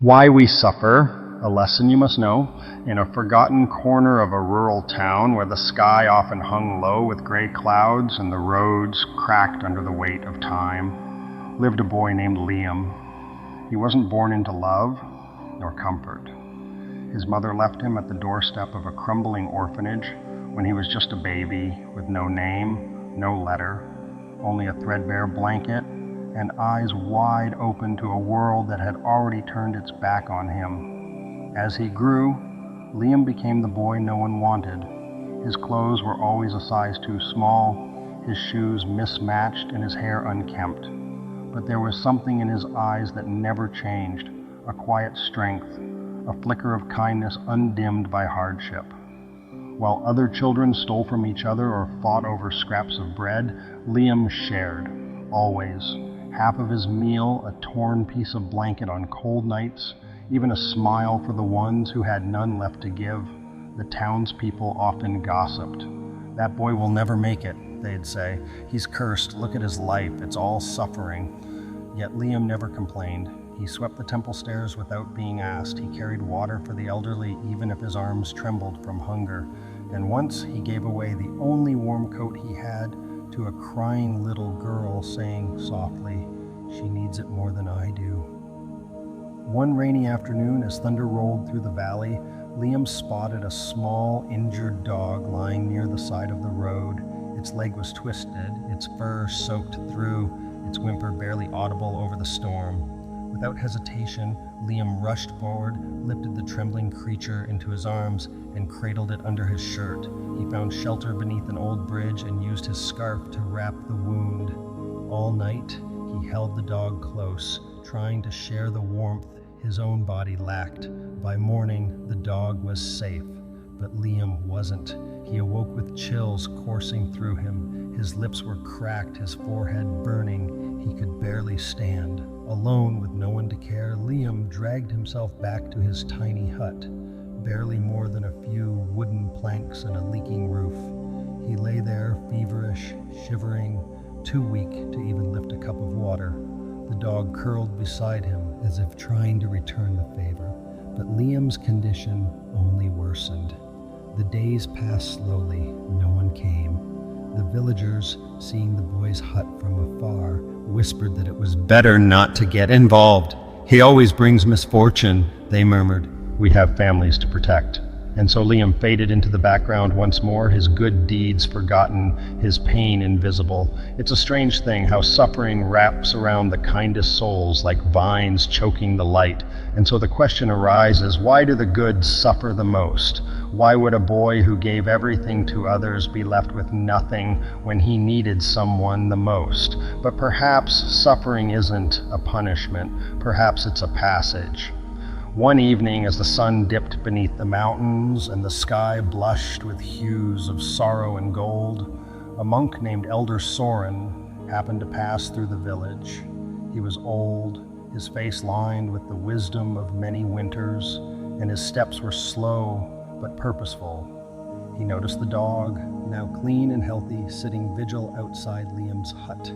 Why we suffer, a lesson you must know, in a forgotten corner of a rural town where the sky often hung low with gray clouds and the roads cracked under the weight of time, lived a boy named Liam. He wasn't born into love nor comfort. His mother left him at the doorstep of a crumbling orphanage when he was just a baby with no name, no letter, only a threadbare blanket, and eyes wide open to a world that had already turned its back on him. As he grew, Liam became the boy no one wanted. His clothes were always a size too small, his shoes mismatched, and his hair unkempt. But there was something in his eyes that never changed, a quiet strength, a flicker of kindness undimmed by hardship. While other children stole from each other or fought over scraps of bread, Liam shared, always. Half of his meal, a torn piece of blanket on cold nights, even a smile for the ones who had none left to give. The townspeople often gossiped. "That boy will never make it," they'd say. "He's cursed. Look at his life. It's all suffering." Yet Liam never complained. He swept the temple stairs without being asked. He carried water for the elderly, even if his arms trembled from hunger. And once he gave away the only warm coat he had to a crying little girl, saying softly, "She needs it more than I do." One rainy afternoon, as thunder rolled through the valley, Liam spotted a small, injured dog lying near the side of the road. Its leg was twisted, its fur soaked through, its whimper barely audible over the storm. Without hesitation, Liam rushed forward, lifted the trembling creature into his arms, and cradled it under his shirt. He found shelter beneath an old bridge and used his scarf to wrap the wound. All night, he held the dog close, trying to share the warmth his own body lacked. By morning, the dog was safe, but Liam wasn't. He awoke with chills coursing through him. His lips were cracked, his forehead burning. He could barely stand. Alone, with no one to care, Liam dragged himself back to his tiny hut, barely more than a few wooden planks and a leaking roof. He lay there, feverish, shivering, too weak to even lift a cup of water. The dog curled beside him as if trying to return the favor. But Liam's condition only worsened. The days passed slowly. No one came. The villagers, seeing the boy's hut from afar, whispered that it was better not to get involved. "He always brings misfortune," they murmured. "We have families to protect." And so Liam faded into the background once more, his good deeds forgotten, his pain invisible. It's a strange thing how suffering wraps around the kindest souls like vines choking the light. And so the question arises, why do the good suffer the most? Why would a boy who gave everything to others be left with nothing when he needed someone the most? But perhaps suffering isn't a punishment. Perhaps it's a passage. One evening, as the sun dipped beneath the mountains and the sky blushed with hues of sorrow and gold, a monk named Elder Soren happened to pass through the village. He was old, his face lined with the wisdom of many winters, and his steps were slow but purposeful. He noticed the dog, now clean and healthy, sitting vigil outside Liam's hut.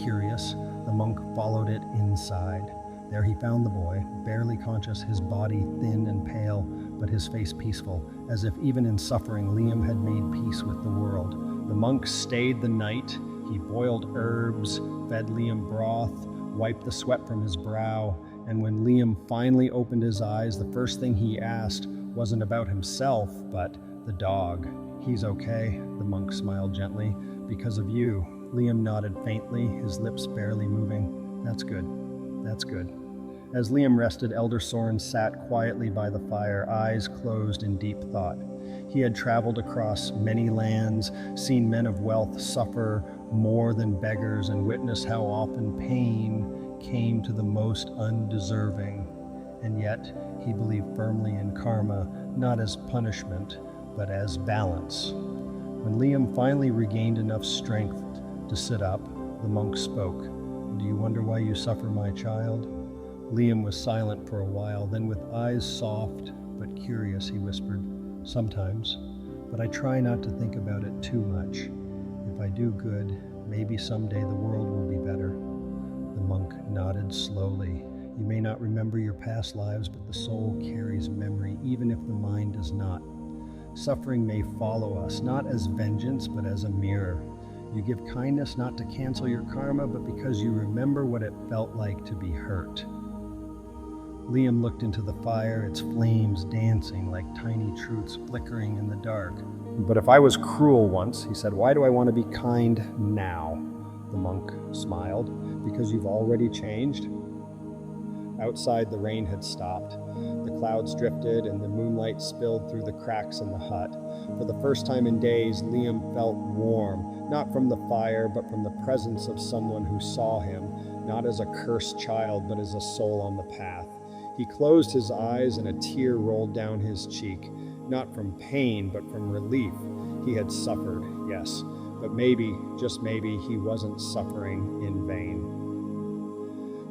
Curious, the monk followed it inside. There he found the boy, barely conscious, his body thin and pale, but his face peaceful, as if even in suffering Liam had made peace with the world. The monk stayed the night. He boiled herbs, fed Liam broth, wiped the sweat from his brow, and when Liam finally opened his eyes, the first thing he asked wasn't about himself, but the dog. "He's okay," the monk smiled gently. "Because of you." Liam nodded faintly, his lips barely moving. "That's good. That's good." As Liam rested, Elder Soren sat quietly by the fire, eyes closed in deep thought. He had traveled across many lands, seen men of wealth suffer more than beggars, and witnessed how often pain came to the most undeserving. And yet, he believed firmly in karma, not as punishment, but as balance. When Liam finally regained enough strength to sit up, the monk spoke. "Do you wonder why you suffer, my child?" Liam was silent for a while, then with eyes soft but curious, he whispered, "Sometimes, but I try not to think about it too much. If I do good, maybe someday the world will be better." The monk nodded slowly. You may not remember your past lives, but the soul carries memory, even if the mind does not. Suffering may follow us, not as vengeance, but as a mirror. You give kindness not to cancel your karma, but because you remember what it felt like to be hurt. Liam looked into the fire, its flames dancing like tiny truths flickering in the dark. But if I was cruel once, he said, why do I want to be kind now? The monk smiled. Because you've already changed? Outside, the rain had stopped. The clouds drifted and the moonlight spilled through the cracks in the hut. For the first time in days, Liam felt warm, not from the fire, but from the presence of someone who saw him, not as a cursed child, but as a soul on the path. He closed his eyes and a tear rolled down his cheek, not from pain, but from relief. He had suffered, yes, but maybe, just maybe, he wasn't suffering in vain.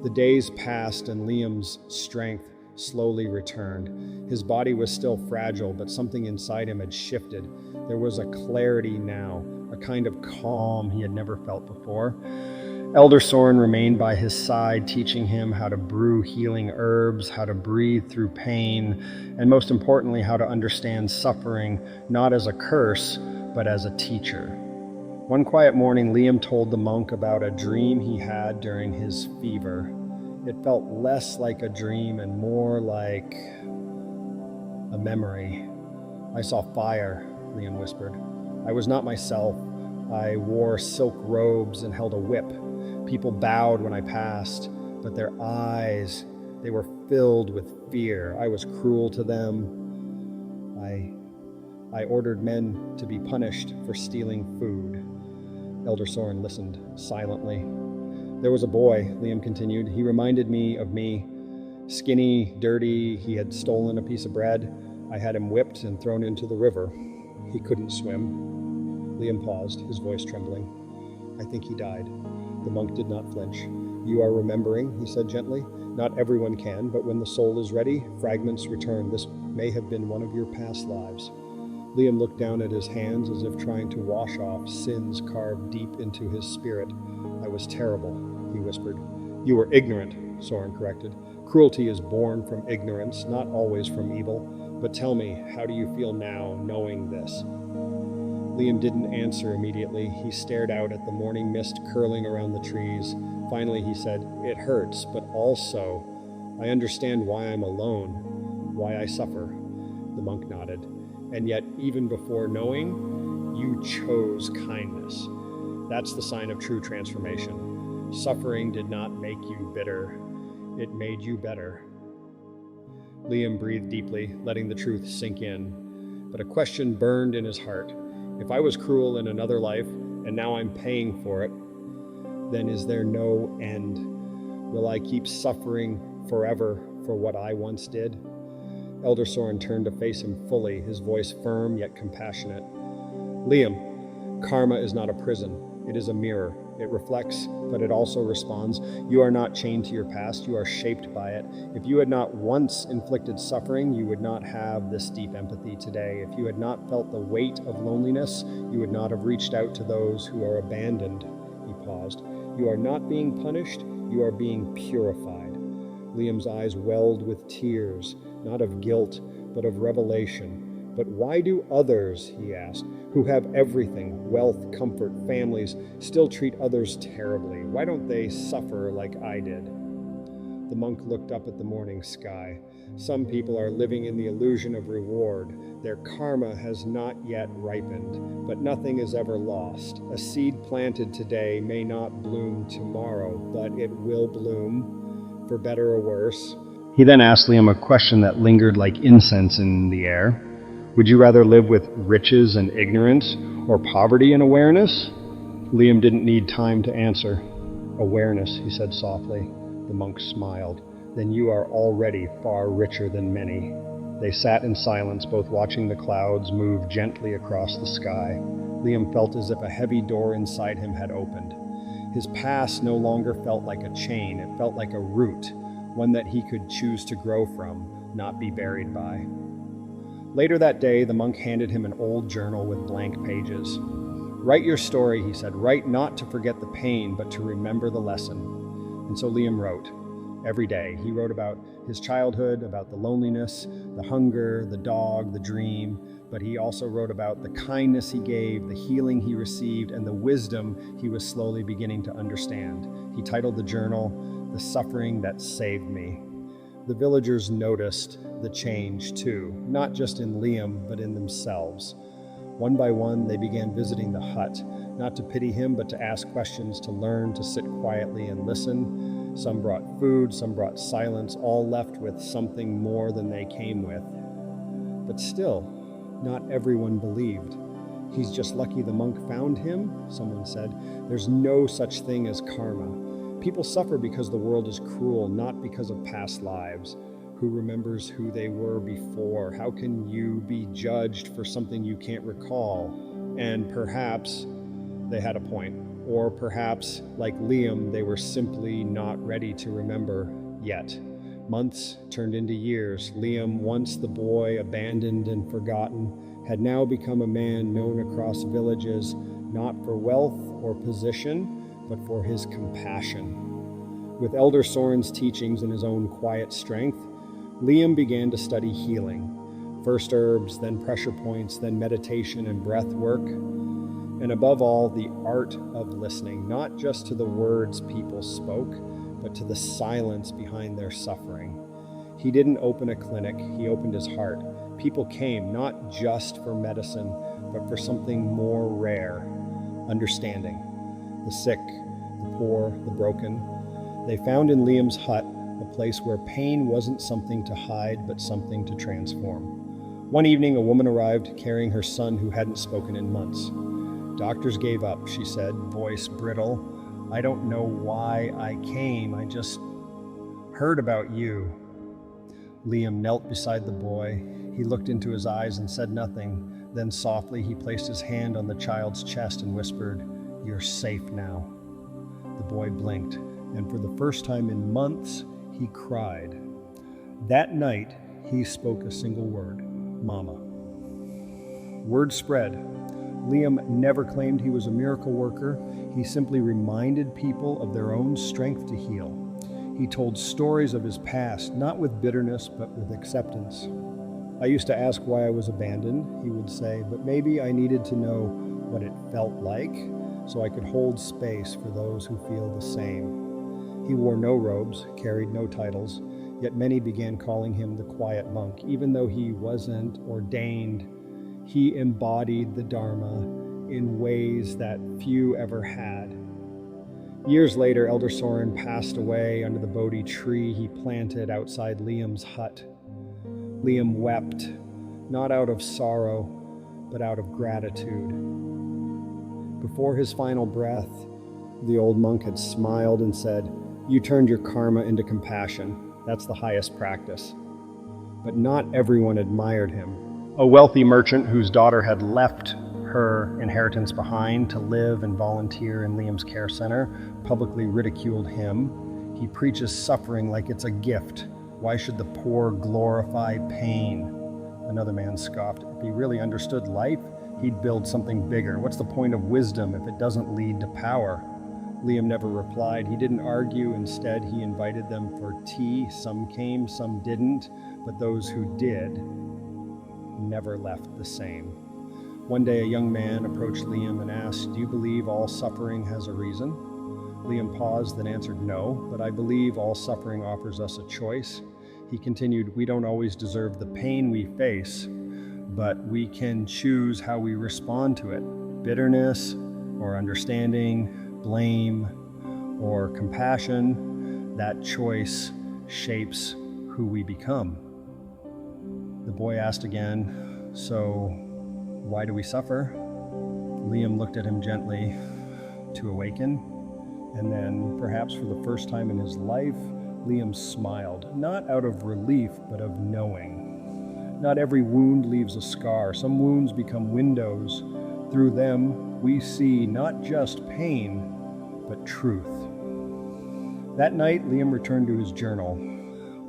The days passed and Liam's strength slowly returned. His body was still fragile, but something inside him had shifted. There was a clarity now, a kind of calm he had never felt before. Elder Soren remained by his side, teaching him how to brew healing herbs, how to breathe through pain, and most importantly, how to understand suffering not as a curse, but as a teacher. One quiet morning, Liam told the monk about a dream he had during his fever. It felt less like a dream and more like a memory. I saw fire, Liam whispered. I was not myself. I wore silk robes and held a whip. People bowed when I passed, but their eyes, they were filled with fear. I was cruel to them. I ordered men to be punished for stealing food. Elder Soren listened silently. There was a boy, Liam continued. He reminded me of me. Skinny, dirty, he had stolen a piece of bread. I had him whipped and thrown into the river. He couldn't swim. Liam paused, his voice trembling. I think he died. The monk did not flinch. You are remembering, he said gently. Not everyone can, but when the soul is ready, fragments return. This may have been one of your past lives. Liam looked down at his hands as if trying to wash off sins carved deep into his spirit. I was terrible, he whispered. You were ignorant, Soren corrected. Cruelty is born from ignorance, not always from evil. But tell me, how do you feel now, knowing this? Liam didn't answer immediately. He stared out at the morning mist curling around the trees. Finally, he said, it hurts, but also, I understand why I'm alone, why I suffer. The monk nodded. And yet, even before knowing, you chose kindness. That's the sign of true transformation. Suffering did not make you bitter. It made you better. Liam breathed deeply, letting the truth sink in. But a question burned in his heart. If I was cruel in another life, and now I'm paying for it, then is there no end? Will I keep suffering forever for what I once did? Elder Soren turned to face him fully, his voice firm yet compassionate. Liam, karma is not a prison. It is a mirror. It reflects, but it also responds. You are not chained to your past. You are shaped by it. If you had not once inflicted suffering, you would not have this deep empathy today. If you had not felt the weight of loneliness, you would not have reached out to those who are abandoned. He paused. You are not being punished. You are being purified. Liam's eyes welled with tears, not of guilt, but of revelation. But why do others, he asked, who have everything, wealth, comfort, families, still treat others terribly? Why don't they suffer like I did? The monk looked up at the morning sky. Some people are living in the illusion of reward. Their karma has not yet ripened, but nothing is ever lost. A seed planted today may not bloom tomorrow, but it will bloom, for better or worse. He then asked Liam a question that lingered like incense in the air. Would you rather live with riches and ignorance, or poverty and awareness? Liam didn't need time to answer. Awareness, he said softly. The monk smiled. Then you are already far richer than many. They sat in silence, both watching the clouds move gently across the sky. Liam felt as if a heavy door inside him had opened. His past no longer felt like a chain. It felt like a root, one that he could choose to grow from, not be buried by. Later that day, the monk handed him an old journal with blank pages. Write your story, he said. Write not to forget the pain, but to remember the lesson. And so Liam wrote, every day. He wrote about his childhood, about the loneliness, the hunger, the dog, the dream, but he also wrote about the kindness he gave, the healing he received, and the wisdom he was slowly beginning to understand. He titled the journal, "The Suffering That Saved Me." The villagers noticed the change too, not just in Liam, but in themselves. One by one, they began visiting the hut, not to pity him, but to ask questions, to learn, to sit quietly and listen. Some brought food, some brought silence, all left with something more than they came with. But still, not everyone believed. "He's just lucky the monk found him," someone said. "There's no such thing as karma. People suffer because the world is cruel, not because of past lives. Who remembers who they were before? How can you be judged for something you can't recall?" And perhaps they had a point. Or perhaps, like Liam, they were simply not ready to remember yet. Months turned into years. Liam, once the boy abandoned and forgotten, had now become a man known across villages, not for wealth or position, but for his compassion. With Elder Soren's teachings and his own quiet strength, Liam began to study healing. First herbs, then pressure points, then meditation and breath work. And above all, the art of listening, not just to the words people spoke, but to the silence behind their suffering. He didn't open a clinic, he opened his heart. People came not just for medicine, but for something more rare, understanding. The sick, the poor, the broken. They found in Liam's hut a place where pain wasn't something to hide, but something to transform. One evening, a woman arrived carrying her son who hadn't spoken in months. "Doctors gave up," she said, voice brittle. "I don't know why I came. I just heard about you." Liam knelt beside the boy. He looked into his eyes and said nothing. Then softly he placed his hand on the child's chest and whispered, "You're safe now." The boy blinked, and for the first time in months, he cried. That night, he spoke a single word, "Mama." Word spread. Liam never claimed he was a miracle worker. He simply reminded people of their own strength to heal. He told stories of his past, not with bitterness, but with acceptance. "I used to ask why I was abandoned," he would say, "but maybe I needed to know what it felt like so I could hold space for those who feel the same." He wore no robes, carried no titles, yet many began calling him the quiet monk. Even though he wasn't ordained, he embodied the Dharma in ways that few ever had. Years later, Elder Soren passed away under the Bodhi tree he planted outside Liam's hut. Liam wept, not out of sorrow, but out of gratitude. Before his final breath, the old monk had smiled and said, "You turned your karma into compassion. That's the highest practice." But not everyone admired him. A wealthy merchant whose daughter had left her inheritance behind to live and volunteer in Liam's care center publicly ridiculed him. "He preaches suffering like it's a gift. Why should the poor glorify pain?" Another man scoffed. "If he really understood life, he'd build something bigger. What's the point of wisdom if it doesn't lead to power?" Liam never replied. He didn't argue. Instead, he invited them for tea. Some came, some didn't, but those who did never left the same. One day, a young man approached Liam and asked, "Do you believe all suffering has a reason?" Liam paused, then answered, "No, but I believe all suffering offers us a choice." He continued, "We don't always deserve the pain we face, but we can choose how we respond to it. Bitterness or understanding, blame or compassion, that choice shapes who we become." The boy asked again, "So why do we suffer?" Liam looked at him gently. "To awaken." And then, perhaps for the first time in his life, Liam smiled, not out of relief, but of knowing. Not every wound leaves a scar. Some wounds become windows. Through them, we see not just pain, but truth. That night, Liam returned to his journal.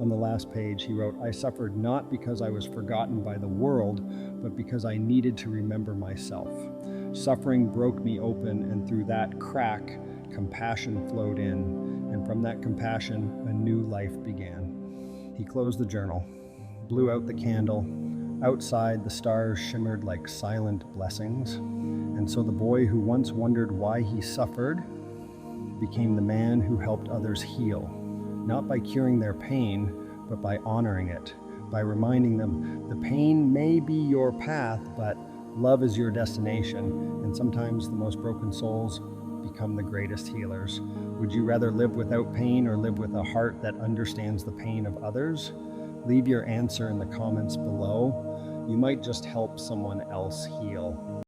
On the last page, he wrote, "I suffered not because I was forgotten by the world, but because I needed to remember myself. Suffering broke me open, and through that crack, compassion flowed in, and from that compassion, a new life began. He closed the journal, blew out the candle. Outside, the stars shimmered like silent blessings, and so the boy who once wondered why he suffered became the man who helped others heal, not by curing their pain, but by honoring it, by reminding them the pain may be your path, but love is your destination, and sometimes the most broken souls become the greatest healers. Would you rather live without pain or live with a heart that understands the pain of others? Leave your answer in the comments below. You might just help someone else heal.